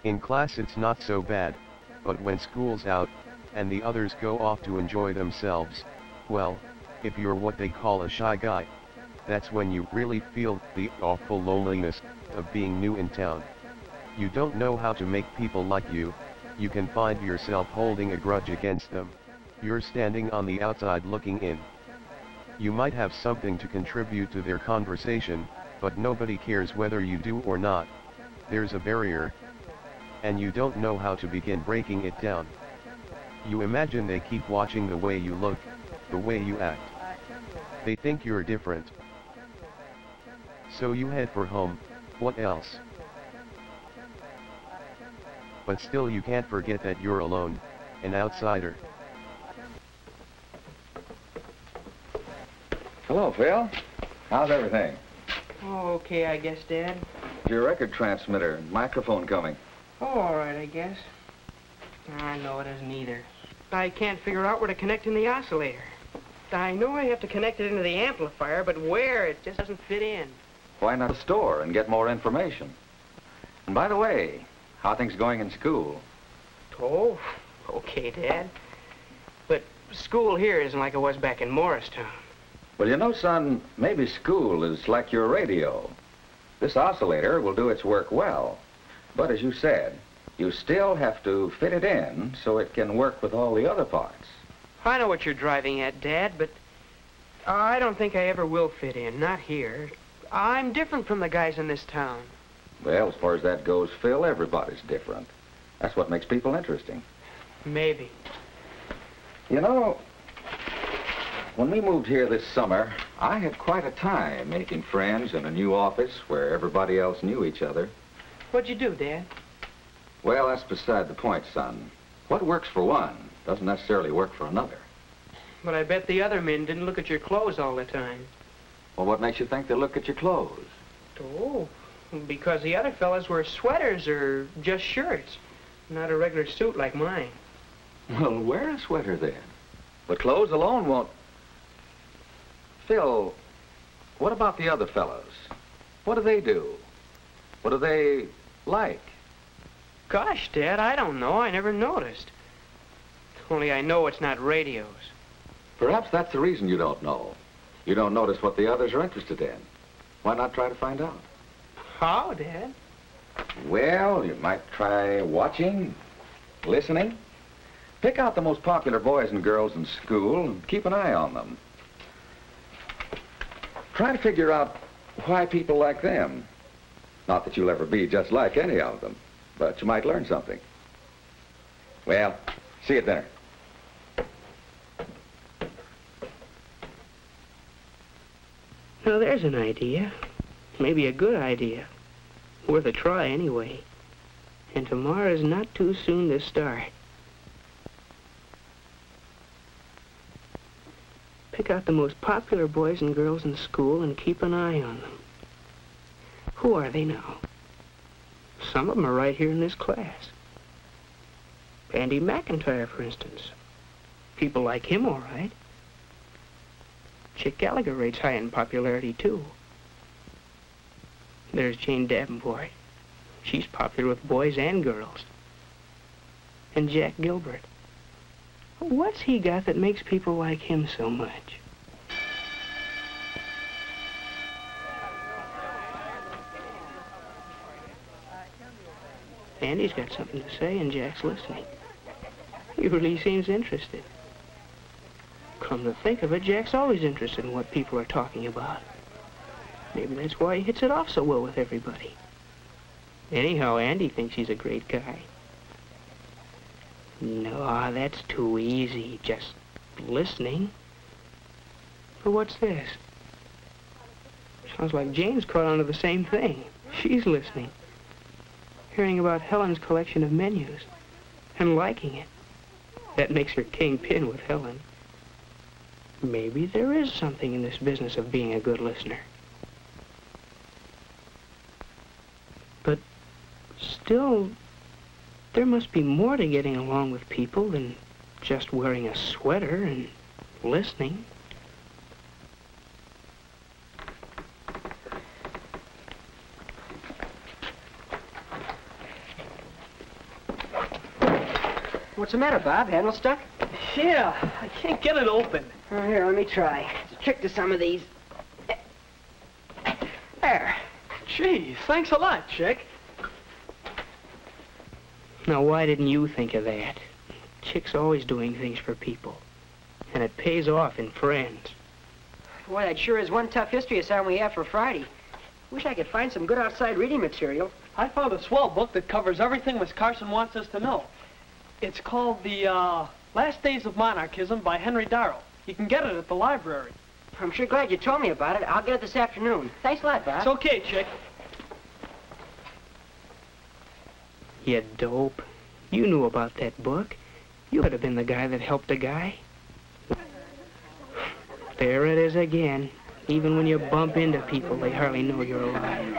In class it's not so bad, but when school's out, and the others go off to enjoy themselves, well, if you're what they call a shy guy, that's when you really feel the awful loneliness of being new in town. You don't know how to make people like you, you can find yourself holding a grudge against them. You're standing on the outside looking in. You might have something to contribute to their conversation, but nobody cares whether you do or not. There's a barrier, and you don't know how to begin breaking it down. You imagine they keep watching the way you look, the way you act. They think you're different. So you head for home, what else? But still you can't forget that you're alone, an outsider. Hello, Phil. How's everything? Oh, okay, I guess, Dad. Your record transmitter and microphone coming. Oh, all right, I guess. I know it isn't either. I can't figure out where to connect in the oscillator. I know I have to connect it into the amplifier, but where? It just doesn't fit in. Why not a store and get more information? And by the way, how are things going in school? Oh, okay, Dad. But school here isn't like it was back in Morristown. Well, you know, son, maybe school is like your radio. This oscillator will do its work well. But as you said, you still have to fit it in so it can work with all the other parts. I know what you're driving at, Dad, but I don't think I ever will fit in, not here. I'm different from the guys in this town. Well, as far as that goes, Phil, everybody's different. That's what makes people interesting. Maybe. You know, when we moved here this summer, I had quite a time making friends in a new office where everybody else knew each other. What'd you do, Dad? Well, that's beside the point, son. What works for one doesn't necessarily work for another. But I bet the other men didn't look at your clothes all the time. Well, what makes you think they look at your clothes? Oh, because the other fellas wear sweaters or just shirts, not a regular suit like mine. Well, wear a sweater then. But clothes alone won't... Phil, what about the other fellows? What do they do? What do they like? Gosh, Dad, I don't know. I never noticed. Only I know it's not radios. Perhaps that's the reason you don't know. You don't notice what the others are interested in. Why not try to find out? How, Dad? Well, you might try watching, listening. Pick out the most popular boys and girls in school and keep an eye on them. Try to figure out why people like them. Not that you'll ever be just like any of them, but you might learn something. Well, see you at dinner. Now, there's an idea. Maybe a good idea. Worth a try, anyway. And tomorrow's not too soon to start. Pick out the most popular boys and girls in school and keep an eye on them. Who are they now? Some of them are right here in this class. Andy McIntyre, for instance. People like him, all right. Chick Gallagher rates high in popularity, too. There's Jane Davenport. She's popular with boys and girls. And Jack Gilbert. What's he got that makes people like him so much? Andy's got something to say, and Jack's listening. He really seems interested. Come to think of it, Jack's always interested in what people are talking about. Maybe that's why he hits it off so well with everybody. Anyhow, Andy thinks he's a great guy. No, that's too easy, just listening. But what's this? Sounds like Jane's caught on to the same thing. She's listening. Hearing about Helen's collection of menus and liking it. That makes her kingpin with Helen. Maybe there is something in this business of being a good listener. But still, there must be more to getting along with people than just wearing a sweater and listening. What's the matter, Bob? Handle stuck? Yeah, I can't get it open. Oh, here, let me try. It's a trick to some of these. There. Gee, thanks a lot, Chick. Now, why didn't you think of that? Chick's always doing things for people. And it pays off in friends. Boy, that sure is one tough history assignment we have for Friday. Wish I could find some good outside reading material. I found a swell book that covers everything Miss Carson wants us to know. It's called The Last Days of Monarchism by Henry Darrow. You can get it at the library. I'm sure glad you told me about it. I'll get it this afternoon. Thanks a lot, Bob. It's okay, Chick. You dope. You knew about that book. You could have been the guy that helped a guy. There it is again. Even when you bump into people, they hardly know you're alive.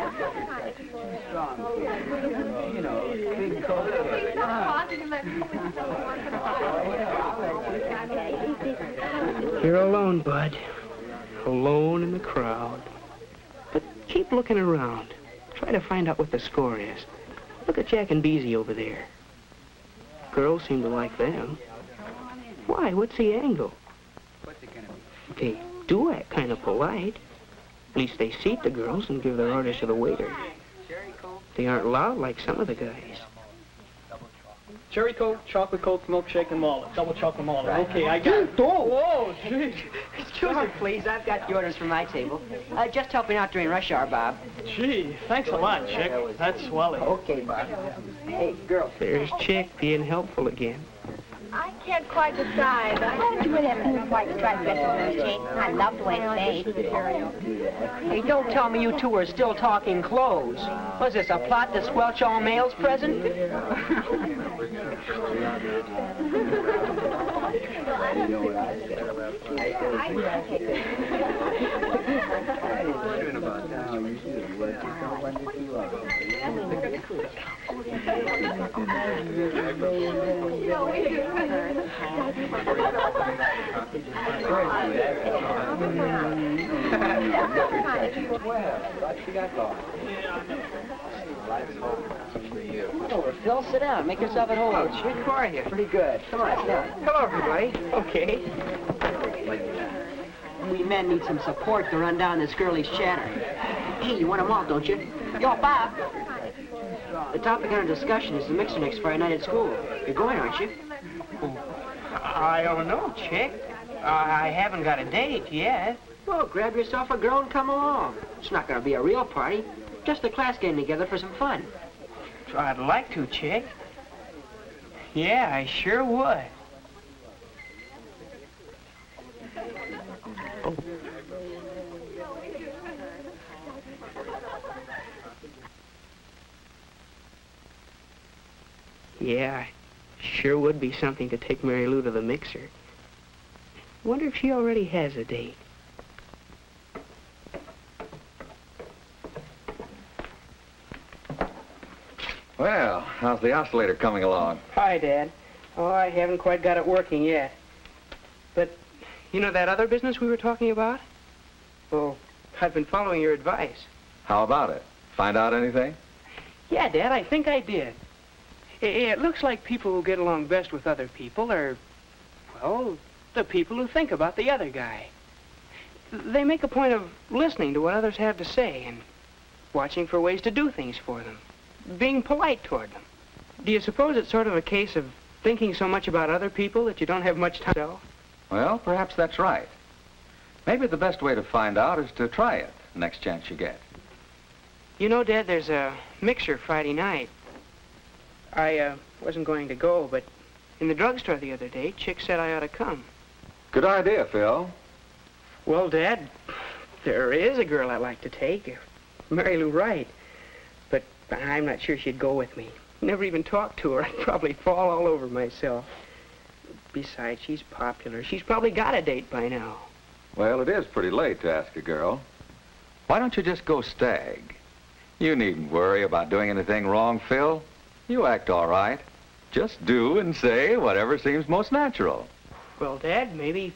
You're alone, Bud. Alone in the crowd. But keep looking around. Try to find out what the score is. Look at Jack and Beezy over there. Girls seem to like them. Why? What's the angle? They do act kind of polite. At least they seat the girls and give their orders to the waiter. They aren't loud like some of the guys. Cherry Coke, chocolate Coke, milkshake, and walnut. Double chocolate walnut. Right. Okay, I got it. Whoa, jeez. Excuse me, please. I've got the orders for my table. Just helping out during rush hour, Bob. Gee, thanks a lot, Chick. That's swelling. Okay, Bob. Hey, girl. There's Chick being helpful again. I can't quite decide. Why don't you wear that blue and white striped dress with her, Chick? I love the way it stays. Hey, don't tell me you two are still talking clothes. Was this a plot to squelch all males present? Come over, Phil. Sit down. Make yourself at home. Oh, Chick, how are you? Pretty good. Come on, sit down. Hello, everybody. Okay. We men need some support to run down this girlie's chatter. Hey, you want them all, don't you? Yo, Bob. The topic under discussion is the mixer next Friday night at school. You're going, aren't you? I don't know, Chick. I haven't got a date yet. Well, grab yourself a girl and come along. It's not going to be a real party. Just the class getting together for some fun. I'd like to, Chick. Yeah, I sure would. Oh. Yeah, sure would be something to take Mary Lou to the mixer. Wonder if she already has a date. Well, how's the oscillator coming along? Hi, Dad. Oh, I haven't quite got it working yet. But, you know that other business we were talking about? Well, I've been following your advice. How about it? Find out anything? Yeah, Dad, I think I did. It looks like people who get along best with other people are, well, the people who think about the other guy. They make a point of listening to what others have to say and watching for ways to do things for them, being polite toward them. Do you suppose it's sort of a case of thinking so much about other people that you don't have much time to yourself? Well, perhaps that's right. Maybe the best way to find out is to try it next chance you get. You know, Dad, there's a mixer Friday night. I wasn't going to go, but in the drugstore the other day, Chick said I ought to come. Good idea, Phil. Well, Dad, there is a girl I'd like to take, Mary Lou Wright. But I'm not sure she'd go with me. Never even talked to her. I'd probably fall all over myself. Besides, she's popular. She's probably got a date by now. Well, it is pretty late to ask a girl. Why don't you just go stag? You needn't worry about doing anything wrong, Phil. You act all right. Just do and say whatever seems most natural. Well, Dad, maybe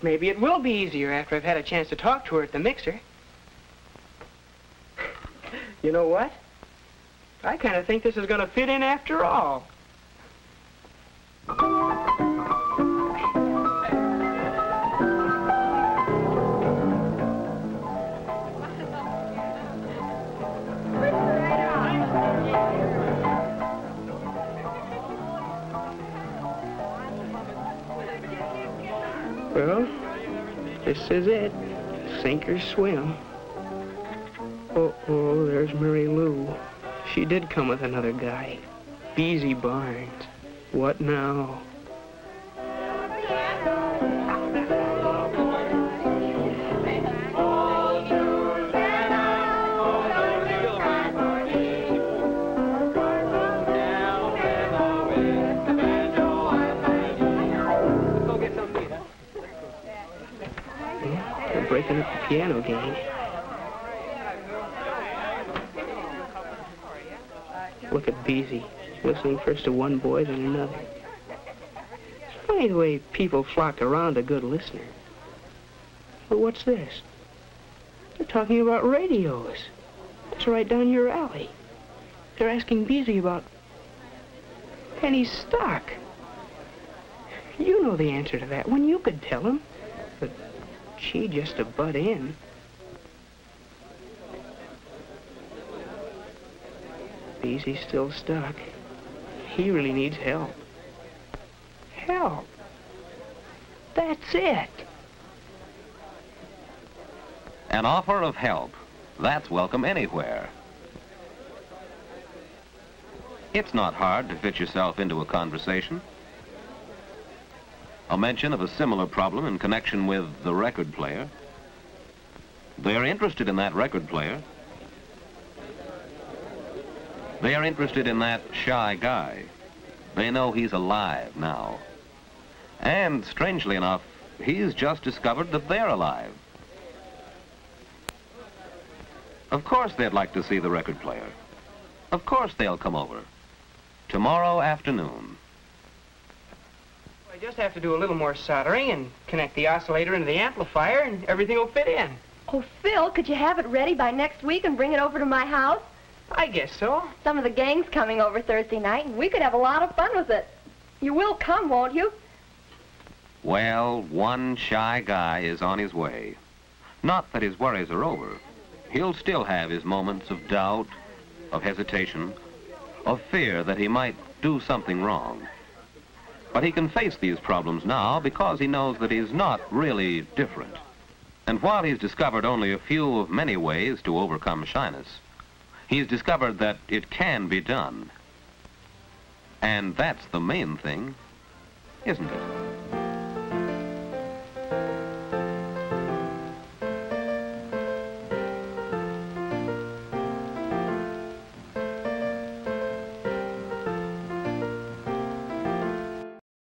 it will be easier after I've had a chance to talk to her at the mixer. You know what? I kind of think this is going to fit in after all. Well, this is it. Sink or swim. Oh, there's Mary Lou. She did come with another guy. Beezy Barnes. What now? They're breaking up the piano game. Look at Beezy, listening first to one boy, then another. It's funny the way people flock around a good listener. But what's this? They're talking about radios. That's right down your alley. They're asking Beezy about penny stock. You know the answer to that one. You could tell him. But gee, just to butt in. Beezy's still stuck. He really needs help. Help. That's it. An offer of help. That's welcome anywhere. It's not hard to fit yourself into a conversation. A mention of a similar problem in connection with the record player. They're interested in that record player. They are interested in that shy guy. They know he's alive now. And, strangely enough, he's just discovered that they're alive. Of course they'd like to see the record player. Of course they'll come over. Tomorrow afternoon. I just have to do a little more soldering and connect the oscillator into the amplifier, and everything will fit in. Oh, Phil, could you have it ready by next week and bring it over to my house? I guess so. Some of the gang's coming over Thursday night, and we could have a lot of fun with it. You will come, won't you? Well, one shy guy is on his way. Not that his worries are over. He'll still have his moments of doubt, of hesitation, of fear that he might do something wrong. But he can face these problems now because he knows that he's not really different. And while he's discovered only a few of many ways to overcome shyness, he's discovered that it can be done. And that's the main thing, isn't it?